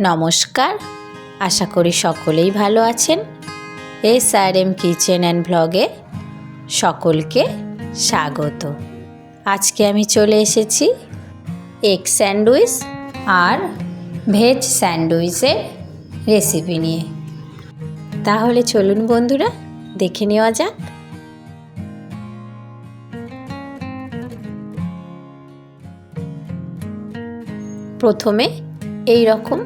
নমস্কার, আশা করি সকলেই ভালো আছেন। SRM কিচেন অ্যান্ড ব্লগে সকলকে স্বাগত। আজকে আমি চলে এসেছি এগ স্যান্ডউইচ আর ভেজ স্যান্ডউইচের রেসিপি নিয়ে। তাহলে চলুন বন্ধুরা, দেখে নেওয়া যাক। প্রথমে এই রকম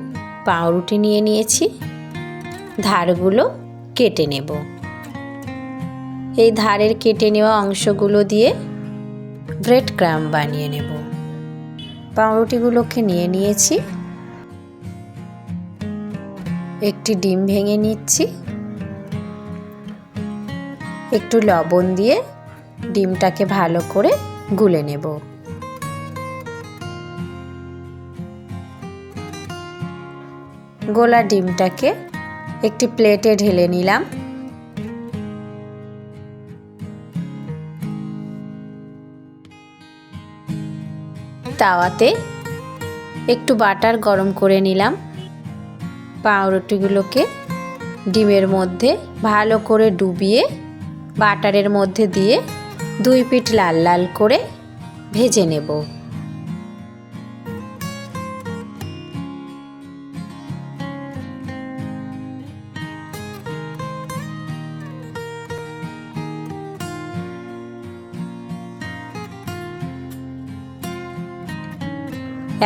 পাউরুটি নিয়ে নিয়েছি, ধারগুলো কেটে নেব। এই ধারের কেটে নেওয়া অংশগুলো দিয়ে ব্রেড ক্রাম্ব বানিয়ে নেব। পাউরুটিগুলোকে নিয়ে নিয়েছি, একটি ডিম ভেঙে নিচ্ছি, একটু লবণ দিয়ে ডিমটাকে ভালো করে গুলে নেব। গোলা ডিমটাকে একটি প্লেটে ঢেলে নিলাম। তাওয়াতে একটু বাটার গরম করে নিলাম। পাউরুটিগুলোকে ডিমের মধ্যে ভালো করে ডুবিয়ে বাটারের মধ্যে দিয়ে দুই পিঠ লাল লাল করে ভেজে নেব।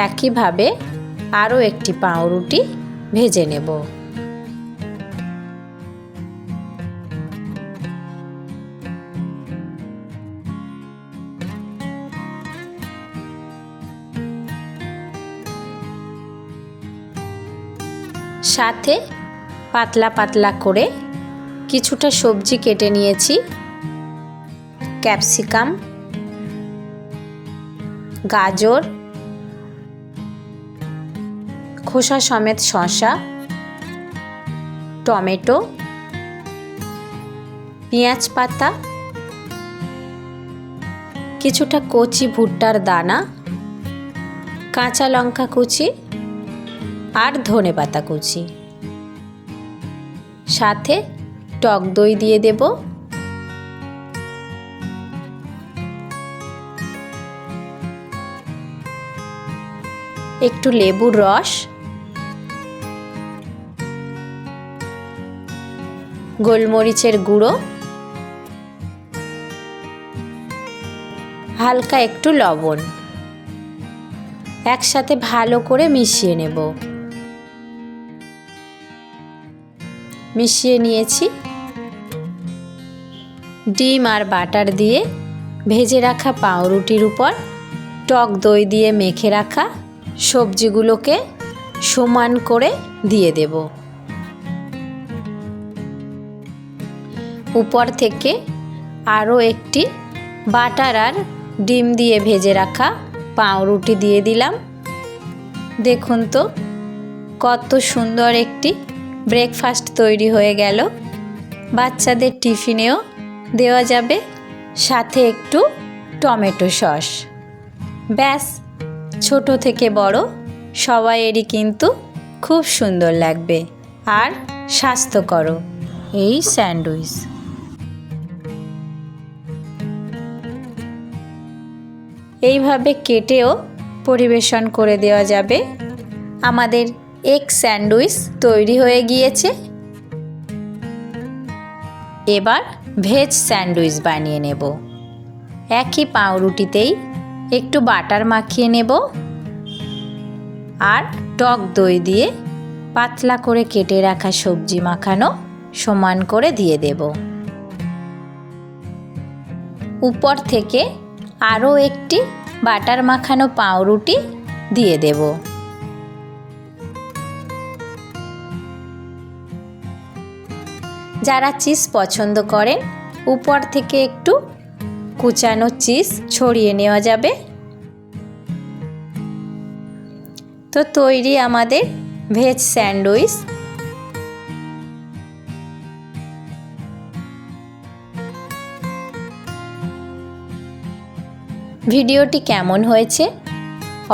একইভাবে আরও একটি পাউরুটি ভেজে নেব। সাথে পাতলা পাতলা করে কিছুটা সবজি কেটে নিয়েছি। ক্যাপসিকাম, গাজর, খোসা সমেত শসা, টমেটো, পেঁয়াজ পাতা, কিছুটা কচি ভুট্টার দানা, কাঁচা লঙ্কা কুচি আর ধনেপাতা কুচি। সাথে টক দই দিয়ে দেব। একটু লেবুর রস, গোলমরিচের গুঁড়ো, হালকা একটু লবণ একসাথে ভালো করে মিশিয়ে নেব। মিশিয়ে নিয়েছি। ডিম আর বাটার দিয়ে ভেজে রাখা পাউরুটির উপর টক দই দিয়ে মেখে রাখা সবজিগুলোকে সমান করে দিয়ে দেব। উপর থেকে আরও একটি বাটার আর ডিম দিয়ে ভেজে রাখা পাউরুটি দিয়ে দিলাম। দেখুন তো কত সুন্দর একটি ব্রেকফাস্ট তৈরি হয়ে গেল। বাচ্চাদের টিফিনেও দেওয়া যাবে, সাথে একটু টমেটো সস। ব্যাস, ছোট থেকে বড় সবাইয়েরই কিন্তু খুব সুন্দর লাগবে আর স্বাস্থ্যকর এই স্যান্ডউইচ। এইভাবে কেটেও পরিবেশন করে দেওয়া যাবে। আমাদের এগ স্যান্ডউইচ তৈরি হয়ে গিয়েছে। এবার ভেজ স্যান্ডউইচ বানিয়ে নেব। একই পাউরুটিতেই একটু বাটার মাখিয়ে নেব আর টক দই দিয়ে পাতলা করে কেটে রাখা সবজি মাখানো সমান করে দিয়ে দেব। উপর থেকে আরও একটি বাটার মাখানো পাউরুটি দিয়ে দেব। যারা চিজ পছন্দ করেন উপর থেকে একটু কুচানো চিজ ছড়িয়ে নেওয়া যাবে। তো তৈরি আমাদের ভেজ স্যান্ডউইচ। ভিডিওটি কেমন হয়েছে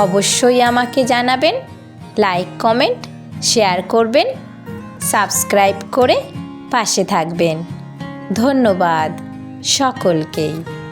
অবশ্যই আমাকে জানাবেন। লাইক, কমেন্ট, শেয়ার করবেন, সাবস্ক্রাইব করে পাশে থাকবেন। ধন্যবাদ সকলকেই।